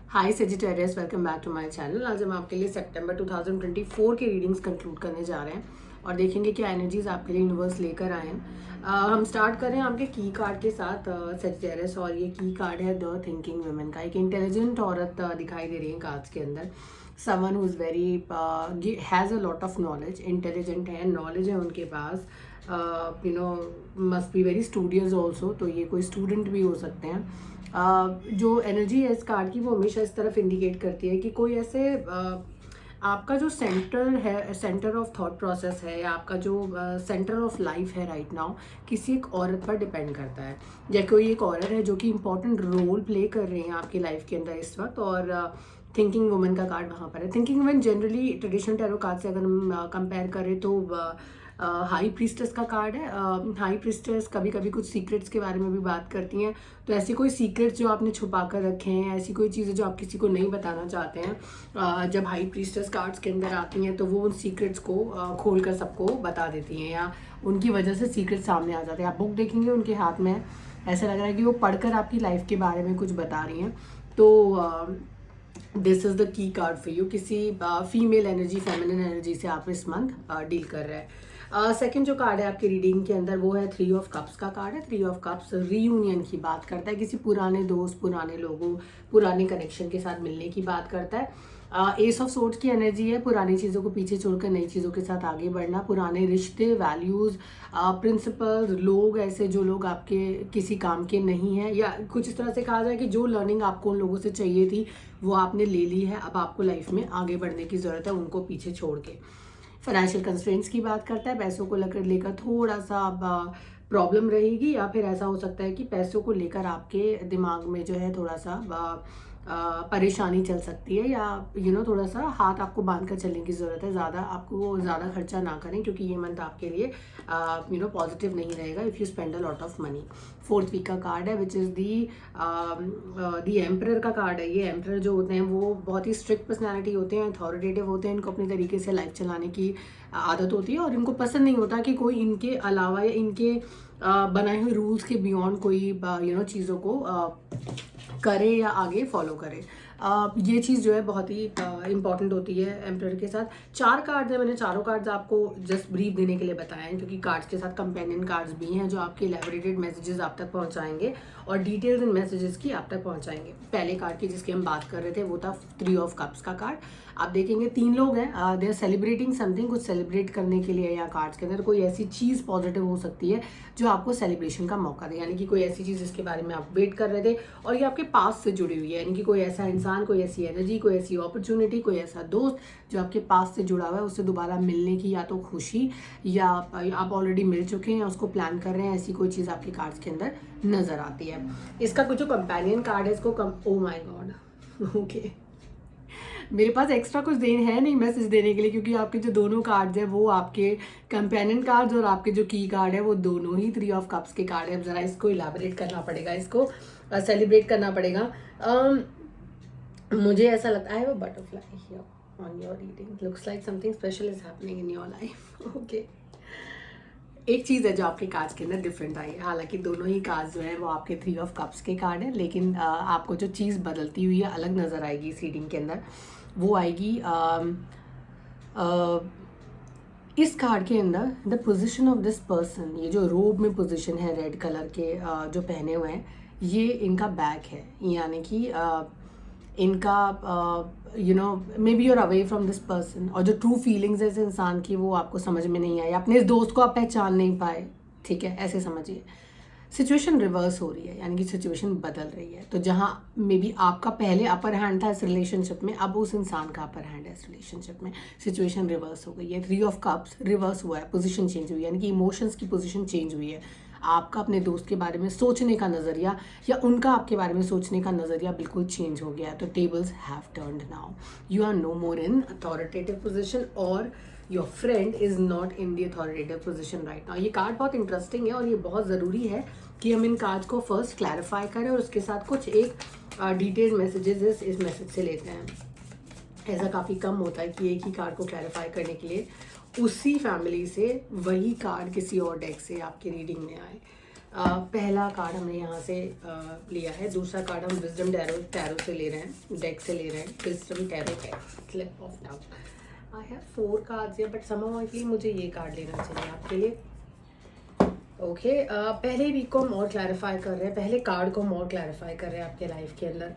Hi Sagittarius, welcome back to my channel. आज हम आपके लिए सितंबर 2024 के रीडिंग्स कंक्लूड करने जा रहे हैं और देखेंगे क्या एनर्जीज आपके लिए यूनिवर्स लेकर आए हैं। हम स्टार्ट कर रहे हैं आपके की कार्ड के साथ सेजिटेरियस, और ये की कार्ड है द थिंकिंग वुमेन का। एक इंटेलिजेंट औरत दिखाई दे रही है कार्ड्स के अंदर। Someone who is very has a lot of knowledge, intelligent है, नॉलेज है उनके पास, must be very studious also. तो ये कोई स्टूडेंट भी हो सकते हैं। जो एनर्जी है इस कार्ड की वो हमेशा इस तरफ इंडिकेट करती है कि कोई ऐसे आपका जो सेंटर है, सेंटर ऑफ थॉट प्रोसेस है, या आपका जो सेंटर ऑफ लाइफ है राइट नाउ, किसी एक औरत पर डिपेंड करता है। या कोई एक औरत है जो कि इंपॉर्टेंट रोल प्ले कर रही है आपकी लाइफ के अंदर इस वक्त, और थिंकिंग वुमन का कार्ड वहाँ पर है। Thinking woman generally traditional tarot card से अगर हम कंपेयर करें तो हाई प्रीस्टेस का कार्ड है। हाई प्रीस्टेस कभी कभी कुछ सीक्रेट्स के बारे में भी बात करती हैं। तो ऐसी कोई सीक्रेट्स जो आपने छुपा कर रखे हैं, ऐसी कोई चीज़ें जो आप किसी को नहीं बताना चाहते हैं, जब हाई प्रीस्टेस कार्ड्स के अंदर आती हैं तो वो उन सीक्रेट्स को खोल कर सबको बता देती हैं, या उनकी वजह से सीक्रेट सामने आ जाते हैं। आप बुक देखेंगे उनके हाथ में, ऐसा लग रहा है कि वो पढ़कर आपकी लाइफ के बारे में कुछ बता रही हैं। तो this is the key card for you. किसी फीमेल एनर्जी, फेमिनिन एनर्जी से आप इस मंथ डील कर रहे हैं। सेकंड जो कार्ड है आपकी रीडिंग के अंदर वो है 3 ऑफ कप्स का कार्ड है। 3 ऑफ कप्स रीयूनियन की बात करता है, किसी पुराने दोस्त, पुराने लोगों, पुराने कनेक्शन के साथ मिलने की बात करता है। एस ऑफ सोर्ड्स की एनर्जी है, पुरानी चीज़ों को पीछे छोड़कर नई चीज़ों के साथ आगे बढ़ना, पुराने रिश्ते, वैल्यूज़, प्रिंसिपल्स, लोग ऐसे जो लोग आपके किसी काम के नहीं हैं, या कुछ इस तरह से कहा जाए कि जो लर्निंग आपको उन लोगों से चाहिए थी वो आपने ले ली है, अब आपको लाइफ में आगे बढ़ने की ज़रूरत है उनको पीछे छोड़ के। फाइनेंशियल कंस्ट्रेंट्स की बात करता है, पैसों को लेकर थोड़ा सा प्रॉब्लम रहेगी, या फिर ऐसा हो सकता है कि पैसों को लेकर आपके दिमाग में जो है थोड़ा सा परेशानी चल सकती है, या थोड़ा सा हाथ आपको बांध कर चलने की ज़रूरत है। आपको ज़्यादा खर्चा ना करें, क्योंकि ये मंथ आपके लिए पॉजिटिव नहीं रहेगा if you spend a lot of money. Fourth week का कार्ड है विच इज़ दी एम्परर का कार्ड है। ये एम्परर जो होते हैं वो बहुत ही स्ट्रिक्ट पर्सनैलिटी होते हैं, अथॉरिटेटिव होते हैं, इनको अपने तरीके से लाइफ चलाने की आदत होती है, और इनको पसंद नहीं होता कि कोई इनके अलावा या इनके बनाए हुए रूल्स के बियॉन्ड कोई चीज़ों को करे या आगे फॉलो करे। ये चीज़ जो है बहुत ही इंपॉर्टेंट होती है एम्परर के साथ। 4 कार्ड्स हैं, मैंने चारों कार्ड्स आपको जस्ट ब्रीफ देने के लिए बताए हैं, क्योंकि कार्ड्स के साथ कंपेनियन कार्ड्स भी हैं जो आपके एलैबोरेटेड मैसेजेस आप तक पहुंचाएंगे और डिटेल्स इन मैसेजेस की आप तक पहुंचाएंगे। पहले कार्ड की जिसकी हम बात कर रहे थे वो था 3 ऑफ कप्स का कार्ड। आप देखेंगे 3 लोग हैं, दे आर सेलिब्रेटिंग समथिंग, कुछ सेलिब्रेट करने के लिए, या कार्ड्स के अंदर कोई ऐसी चीज़ पॉजिटिव हो सकती है जो आपको सेलिब्रेशन का मौका दे, यानी कि कोई ऐसी चीज़ जिसके बारे में आप वेट कर रहे थे और ये आपके पास से जुड़ी हुई है, यानी कि कोई ऐसा इंसान, कोई ऐसी एनर्जी, कोई ऐसी अपॉर्चुनिटी, कोई ऐसा दोस्त जो आपके पास से जुड़ा हुआ है, उससे दोबारा मिलने की या तो खुशी, या आप ऑलरेडी मिल चुके हैं, उसको प्लान कर रहे हैं, ऐसी कोई चीज़ आपके कार्ड्स के अंदर नजर आती है। इसका कुछ जो कंपेनियन कार्ड है इसको ओ माय गॉड, ओके, मेरे पास एक्स्ट्रा कुछ है नहीं मैसेज देने के लिए, क्योंकि आपके जो दोनों कार्ड्स हैं वो आपके कंपेनियन कार्ड्स, और आपके जो की कार्ड है वो दोनों ही 3 ऑफ कप्स के कार्ड है। अब ज़रा इसको इलाबोरेट करना पड़ेगा, इसको सेलिब्रेट करना पड़ेगा। मुझे ऐसा लगता है वो butterfly here on your reading, looks like something special is happening in your life. Okay, एक चीज़ है जो आपके कार्ड्स के अंदर डिफरेंट आई है, हालांकि दोनों ही कार्ड्स जो है वो आपके 3 ऑफ कप्स के कार्ड है, लेकिन आपको जो चीज़ बदलती हुई है, अलग नज़र आएगी इस रीडिंग के अंदर, वो आएगी इस कार्ड के अंदर the position of this person. ये जो रोब में पोजीशन है रेड कलर के जो पहने हुए हैं, ये इनका बैक है, यानी कि इनका maybe you're away from this person, और जो ट्रू फीलिंग्स है इस इंसान की वो आपको समझ में नहीं आई, अपने इस दोस्त को आप पहचान नहीं पाए, ठीक है, ऐसे समझिए। सिचुएशन रिवर्स हो रही है, यानी कि सिचुएशन बदल रही है। तो जहाँ मे बी आपका पहले अपर हैंड था इस रिलेशनशिप में, अब उस इंसान का अपर हैंड है इस रिलेशनशिप में, सिचुएशन रिवर्स हो गई है। 3 ऑफ कप्स रिवर्स हुआ है, पोजीशन चेंज हुई है, यानी कि इमोशंस की पोजीशन चेंज हुई है। आपका अपने दोस्त के बारे में सोचने का नज़रिया, या उनका आपके बारे में सोचने का नज़रिया बिल्कुल चेंज हो गया है। तो tables have turned now, you are no more in authoritative position, और your friend is not in the authoritative position right now. ये कार्ड बहुत इंटरेस्टिंग है, और ये बहुत ज़रूरी है कि हम इन कार्ड्स को फर्स्ट क्लैरिफाई करें, और उसके साथ कुछ एक डिटेल्ड मैसेजेस इस मैसेज से लेते हैं। ऐसा काफ़ी कम होता है कि एक ही कार्ड को क्लैरिफाई करने के लिए उसी फैमिली से वही कार्ड किसी और डेक से आपकी रीडिंग में आए। पहला कार्ड हमने यहाँ से लिया है, दूसरा कार्ड हम विजडम टैरो से ले रहे हैं, डेक से ले रहे हैं, wisdom tarot slip of tongue. I have 4 cards है, बट समहाउ मुझे ये कार्ड लेना चाहिए आपके लिए। ओके पहले वीक को हम और क्लैरिफाई कर रहे हैं, पहले कार्ड को हम और क्लैरिफाई कर रहे हैं आपके लाइफ के अंदर।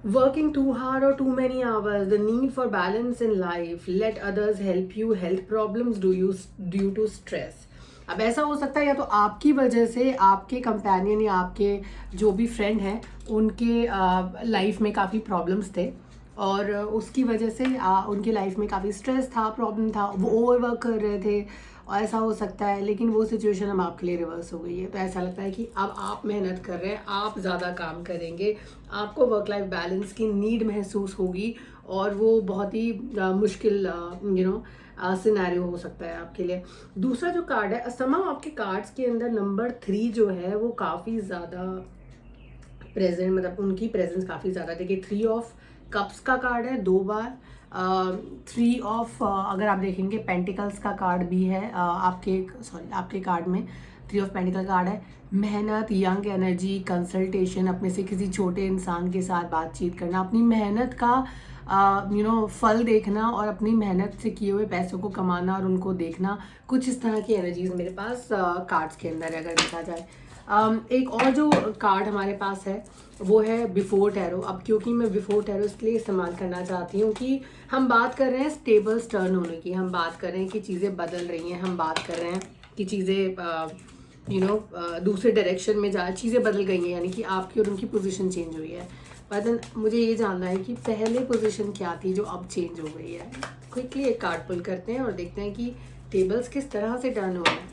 वर्किंग टू हार्ड और too many hours, the need for balance in life, let others help you, health problems due to stress. अब ऐसा हो सकता है या तो आपकी वजह से आपके कंपेनियन या आपके जो भी फ्रेंड हैं उनके लाइफ में काफ़ी प्रॉब्लम्स थे और उसकी वजह से उनके लाइफ में काफ़ी स्ट्रेस था, प्रॉब्लम था, वो ओवरवर्क कर रहे थे और ऐसा हो सकता है। लेकिन वो सिचुएशन अब आपके लिए रिवर्स हो गई है, तो ऐसा लगता है कि अब आप मेहनत कर रहे हैं, आप ज़्यादा काम करेंगे, आपको वर्क लाइफ बैलेंस की नीड महसूस होगी और वो बहुत ही मुश्किल सिनेरियो हो सकता है आपके लिए। दूसरा जो कार्ड है, समहाउ आपके कार्ड्स के अंदर नंबर 3 जो है वो काफ़ी ज़्यादा प्रेजेंट, मतलब उनकी प्रेजेंस काफ़ी ज़्यादा। देखिए 3 ऑफ कप्स का कार्ड है 2 बार, 3 ऑफ अगर आप देखेंगे पेंटिकल्स का कार्ड भी है आपके कार्ड में 3 ऑफ पेंटिकल कार्ड है। मेहनत, यंग एनर्जी, कंसल्टेशन, अपने से किसी छोटे इंसान के साथ बातचीत करना, अपनी मेहनत का फल देखना और अपनी मेहनत से किए हुए पैसों को कमाना और उनको देखना, कुछ इस तरह की एनर्जीज मेरे पास कार्ड्स के अंदर है अगर देखा जाए। एक और जो कार्ड हमारे पास है वो है बिफोर टैरो। अब क्योंकि मैं बिफोर टैरो इसलिए इस्तेमाल करना चाहती हूँ कि हम बात कर रहे हैं स्टेबल्स टर्न होने की, हम बात कर रहे हैं कि चीज़ें बदल रही हैं, हम बात कर रहे हैं कि चीज़ें दूसरे डायरेक्शन में चीज़ें बदल गई हैं, यानी कि आपकी और उनकी पोजीशन चेंज हुई है। पर मुझे ये जानना है कि पहले पोजीशन क्या थी जो अब चेंज हो गई है। क्विकली एक कार्ड पुल करते हैं और देखते हैं कि टेबल्स किस तरह से टर्न हो रहे हैं।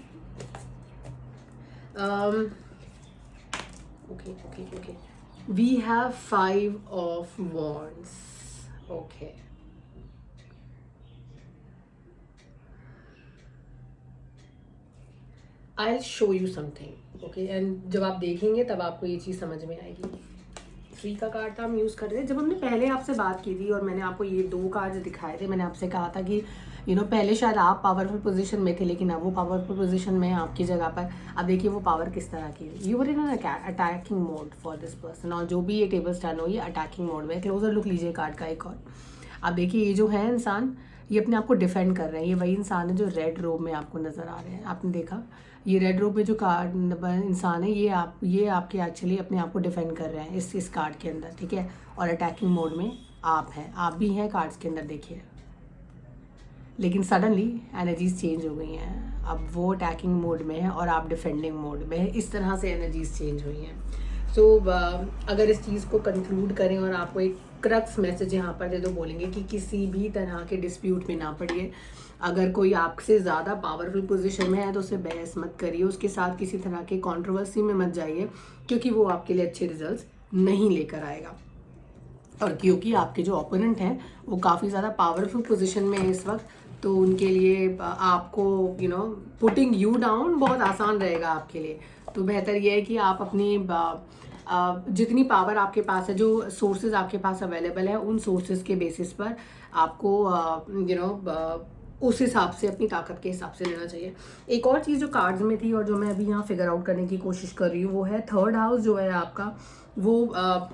Okay. We have 5 of wands. Okay. I'll show you something. Okay. And जब आप देखेंगे तब आपको ये चीज़ समझ में आएगी। 3 का कार्ड हम यूज़ कर रहे थे। जब हमने पहले आपसे बात की थी और मैंने आपको ये 2 कार्ड दिखाए थे, मैंने आपसे कहा था कि पहले शायद आप पावरफुल पोजीशन में थे लेकिन अब वो पावरफुल पोजीशन में है आपकी जगह पर। अब देखिए वो पावर किस तरह की है। You were in an attacking mode for this person, और जो भी ये टेबल स्टैंड हो ये अटैकिंग मोड में। क्लोजर लुक लीजिए कार्ड का एक और। अब देखिए ये जो है इंसान, ये अपने आप को डिफेंड कर रहे हैं। ये वही इंसान है जो रेड रोब में आपको नज़र आ रहे हैं। आपने देखा ये रेड रोब में जो कार्ड इंसान है ये आपके एक्चुअली अपने आप को डिफेंड कर रहे हैं इस कार्ड के अंदर, ठीक है। और अटैकिंग मोड में आप भी हैं कार्ड्स के अंदर, देखिए। लेकिन सडनली एनर्जीज चेंज हो गई हैं, अब वो अटैकिंग मोड में है और आप डिफेंडिंग मोड में है। इस तरह से एनर्जीज चेंज हुई हैं। सो अगर इस चीज़ को कंक्लूड करें और आपको एक क्रक्स मैसेज यहाँ पर दे दो, बोलेंगे कि किसी भी तरह के डिस्प्यूट में ना पड़िए। अगर कोई आपसे ज़्यादा पावरफुल पोजीशन में है तो उससे बहस मत करिए, उसके साथ किसी तरह के कंट्रोवर्सी में मत जाइए, क्योंकि वो आपके लिए अच्छे रिजल्ट्स नहीं लेकर आएगा। और क्योंकि आपके जो ओपोनेंट हैं वो काफ़ी ज़्यादा पावरफुल पोजीशन में है इस वक्त, तो उनके लिए आपको पुटिंग यू डाउन बहुत आसान रहेगा आपके लिए। तो बेहतर ये है कि आप अपनी जितनी पावर आपके पास है, जो सोर्सेज आपके पास अवेलेबल है, उन सोर्सेज के बेसिस पर आपको उस हिसाब से, अपनी ताकत के हिसाब से लेना चाहिए। एक और चीज़ जो कार्ड्स में थी और जो मैं अभी यहाँ फिगर आउट करने की कोशिश कर रही हूँ वो है 3rd हाउस जो है आपका, वो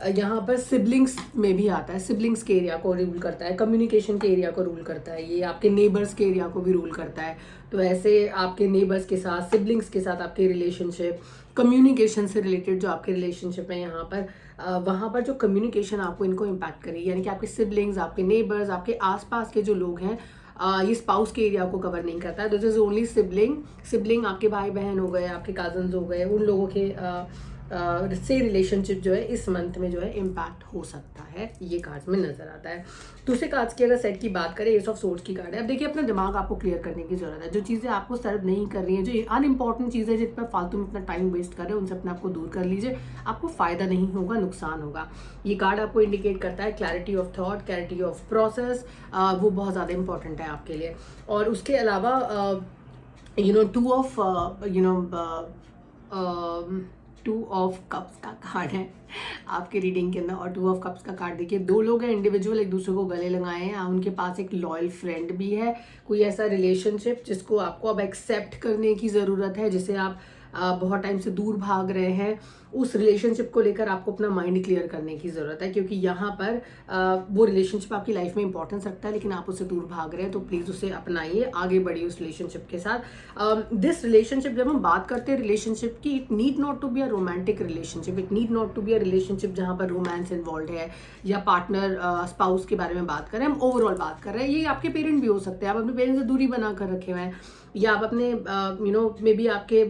यहाँ पर सिबलिंग्स में भी आता है। सिबलिंग्स के एरिया को रूल करता है, कम्युनिकेशन के एरिया को रूल करता है, ये आपके नेबर्स के एरिया को भी रूल करता है। तो ऐसे आपके नेबर्स के साथ, सिबलिंग्स के साथ आपके रिलेशनशिप, कम्युनिकेशन से रिलेटेड जो आपके रिलेशनशिप है यहाँ पर, वहाँ पर जो कम्युनिकेशन आपको इनको इम्पैक्ट करेगी, यानी कि आपके सिबलिंग्स, आपके नेबर्स, आपके आसपास के जो लोग हैं, ये स्पाउस के एरिया को कवर नहीं करता है। दिस इज ओनली सिबलिंग आपके भाई बहन हो गए, आपके कजन्स हो गए, उन लोगों के से रिलेशनशिप जो है इस मंथ में जो है इम्पैक्ट हो सकता है, ये कार्ड्स में नजर आता है। दूसरे कार्ड्स की अगर सेट की बात करें, एस ऑफ सोर्ड्स की कार्ड है। अब देखिए अपना दिमाग आपको क्लियर करने की जरूरत है। जो चीज़ें आपको सर्व नहीं कर रही हैं, जो अनइम्पॉर्टेंट चीज़ें जिन पर फालतू में अपना टाइम वेस्ट कर रहे हैं, उनसे अपने आपको दूर कर लीजिए। आपको फायदा नहीं होगा, नुकसान होगा। ये कार्ड आपको इंडिकेट करता है clarity of thought, clarity of process, वो बहुत ज़्यादा इंपॉर्टेंट है आपके लिए। और उसके अलावा 2 ऑफ कप्स का कार्ड है आपके रीडिंग के अंदर। और 2 ऑफ कप्स का कार्ड देखिए, 2 लोग हैं इंडिविजुअल, एक दूसरे को गले लगाए हैं, उनके पास एक लॉयल फ्रेंड भी है, कोई ऐसा रिलेशनशिप जिसको आपको अब एक्सेप्ट करने की ज़रूरत है, जिसे आप बहुत टाइम से दूर भाग रहे हैं, उस रिलेशनशिप को लेकर आपको अपना माइंड क्लियर करने की ज़रूरत है, क्योंकि यहाँ पर वो रिलेशनशिप आपकी लाइफ में इंपॉर्टेंस रखता है लेकिन आप उससे दूर भाग रहे हैं, तो प्लीज़ उसे अपनाइए, आगे बढ़िए उस रिलेशनशिप के साथ। दिस रिलेशनशिप, जब हम बात करते हैं रिलेशनशिप की, it need not to be a romantic relationship, it need not to be a relationship जहाँ पर रोमांस इन्वॉल्व है या पार्टनर स्पाउस के बारे में बात कर रहे हैं, हम ओवरऑल बात कर रहे हैं। ये आपके पेरेंट भी हो सकते हैं, आप अपने पेरेंट्स से दूरी बना कर रखे हुए हैं, या आप अपने मे बी आपके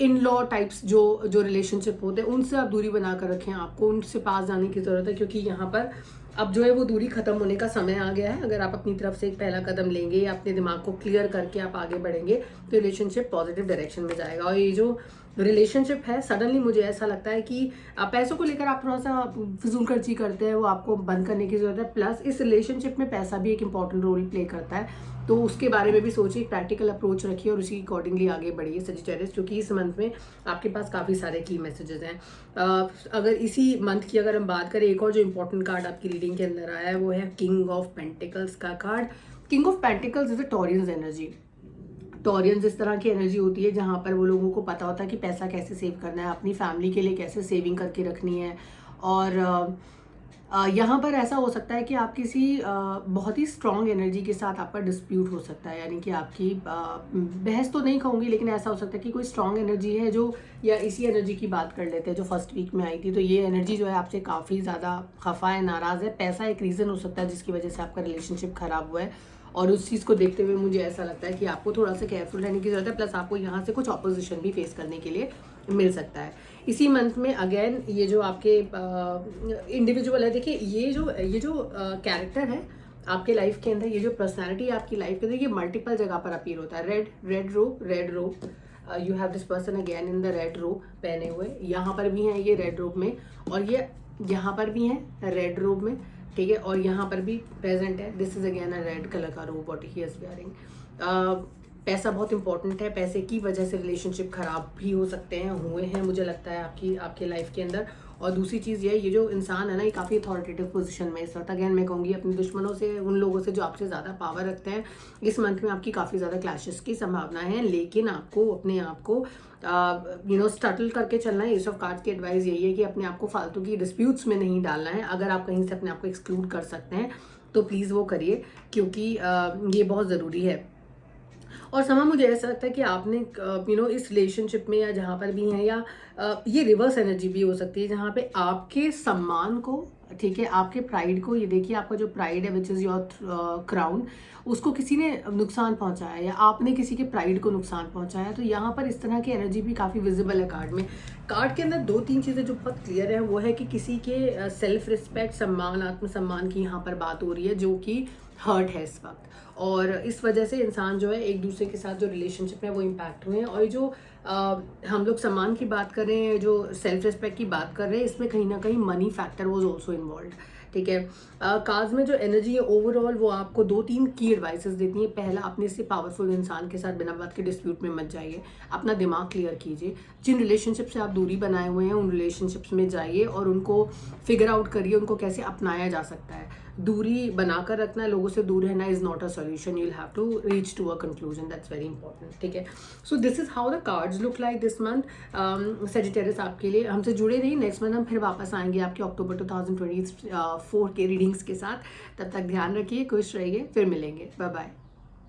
इन लॉ टाइप्स जो रिलेशनशिप होते हैं उनसे आप दूरी बना कर रखें, आपको उनसे पास जाने की ज़रूरत है, क्योंकि यहाँ पर अब जो है वो दूरी खत्म होने का समय आ गया है। अगर आप अपनी तरफ से एक पहला कदम लेंगे या अपने दिमाग को क्लियर करके आप आगे बढ़ेंगे तो रिलेशनशिप पॉजिटिव डायरेक्शन में जाएगा। और ये जो रिलेशनशिप है, सडनली मुझे ऐसा लगता है कि पैसों को लेकर आप थोड़ा सा फिजूल खर्ची करते हैं, वो आपको बंद करने की ज़रूरत है। प्लस इस रिलेशनशिप में पैसा भी एक इंपॉर्टेंट रोल प्ले करता है, तो उसके बारे में भी सोचिए, प्रैक्टिकल अप्रोच रखिए और उसी अकॉर्डिंगली आगे बढ़िए सजिटेरियस, क्योंकि इस मंथ में आपके पास काफ़ी सारे की मैसेजेस हैं। अगर इसी मंथ की अगर हम बात करें, एक और जो इंपॉर्टेंट कार्ड आपकी रीडिंग के अंदर आया है वो है किंग ऑफ पेंटिकल्स का card. King of pentacles is a Taureans energy. Taureans इस तरह की एनर्जी होती है जहाँ पर वो लोगों को पता होता है कि पैसा कैसे सेव करना है, अपनी फैमिली के लिए कैसे सेविंग करके रखनी है। और यहाँ पर ऐसा हो सकता है कि आप किसी बहुत ही स्ट्रॉन्ग एनर्जी के साथ आपका डिस्प्यूट हो सकता है, यानी कि आपकी बहस तो नहीं कहूँगी, लेकिन ऐसा हो सकता है कि कोई स्ट्रॉन्ग एनर्जी है जो, या इसी एनर्जी की बात कर लेते हैं जो फर्स्ट वीक में आई थी, तो ये एनर्जी जो है आपसे काफ़ी ज़्यादा खफा है, नाराज़ है। पैसा एक रीज़न हो सकता है जिसकी वजह से आपका रिलेशनशिप ख़राब हुआ है, और उस चीज़ को देखते हुए मुझे ऐसा लगता है कि आपको थोड़ा सा केयरफुल रहने की ज़रूरत है। प्लस आपको यहाँ से कुछ ऑपोजिशन भी फेस करने के लिए मिल सकता है इसी मंथ में। अगेन ये जो आपके इंडिविजुअल है, देखिए ये जो कैरेक्टर है आपके लाइफ के अंदर, ये जो पर्सनैलिटी है आपकी लाइफ के अंदर, ये मल्टीपल जगह पर अपीयर होता है। रेड रोब you have this person again in the red रोब पहने हुए, यहाँ पर भी हैं ये रेड रोब में, और ये यहाँ पर भी हैं रेड रोब में, ठीक है, और यहाँ पर भी प्रेजेंट है। This is again a red colour का रोब व्हाट ही इज वेयरिंग। पैसा बहुत इंपॉर्टेंट है, पैसे की वजह से रिलेशनशिप खराब भी हो सकते हैं, हुए हैं मुझे लगता है आपके लाइफ के अंदर। और दूसरी चीज़ ये जो इंसान है ना, ये काफ़ी अथॉरिटेटिव पोजीशन में इस वक्त। अगेन मैं कहूँगी अपने दुश्मनों से, उन लोगों से जो आपसे ज़्यादा पावर रखते हैं, इस मंथ में आपकी काफ़ी ज़्यादा क्लैशेस की संभावना है, लेकिन आपको अपने आप को स्टटल करके चलना है। एस ऑफ कार्ड्स की एडवाइस यही है कि अपने आप को फालतू की डिस्प्यूट्स में नहीं डालना है। अगर आप कहीं से अपने आप को एक्सक्लूड कर सकते हैं तो प्लीज़ वो करिए, क्योंकि ये बहुत ज़रूरी है। और समा मुझे ऐसा लगता है कि आपने इस रिलेशनशिप में या जहाँ पर भी हैं, या ये रिवर्स एनर्जी भी हो सकती है जहाँ पे आपके सम्मान को, ठीक है, आपके प्राइड को, ये देखिए आपका जो प्राइड है विच इज़ योर क्राउन, उसको किसी ने नुकसान पहुंचाया या आपने किसी के प्राइड को नुकसान पहुंचाया। तो यहाँ पर इस तरह की एनर्जी भी काफ़ी विजिबल है कार्ड में। कार्ड के अंदर 2-3 चीज़ें जो बहुत क्लियर है वो है कि किसी के सेल्फ रिस्पेक्ट, सम्मान, आत्मसम्मान की यहाँ पर बात हो रही है जो कि हर्ट है इस वक्त, और इस वजह से इंसान जो है एक दूसरे के साथ जो रिलेशनशिप है वो इम्पैक्ट हुए हैं। और जो हम लोग सम्मान की बात कर रहे हैं, जो सेल्फ रिस्पेक्ट की बात कर रहे हैं, इसमें कहीं ना कहीं money factor was also involve, ठीक है। कार्ड्स में जो एनर्जी है ओवरऑल वो आपको 2-3 की एडवाइसेस देती हैं। पहला, अपने से पावरफुल इंसान के साथ बिना बात के डिस्प्यूट में मत जाइए, अपना दिमाग क्लियर कीजिए। जिन रिलेशनशिप से आप दूरी बनाए हुए हैं उन रिलेशनशिप्स में जाइए और उनको फिगर आउट करिए, उनको कैसे अपनाया जा सकता है। दूरी बनाकर रखना, लोगों से दूर रहना is not a solution, you will have to reach to a conclusion, that's very important, ठीक है। So this is how the cards look like this month. Sagittarius आपके लिए हमसे जुड़े रहिए, नेक्स्ट मंथ हम फिर वापस आएंगे आपके अक्टूबर 2024 के रीडिंग्स के साथ। तब तक ध्यान रखिए, खुश रहिए, फिर मिलेंगे, बाय बाय।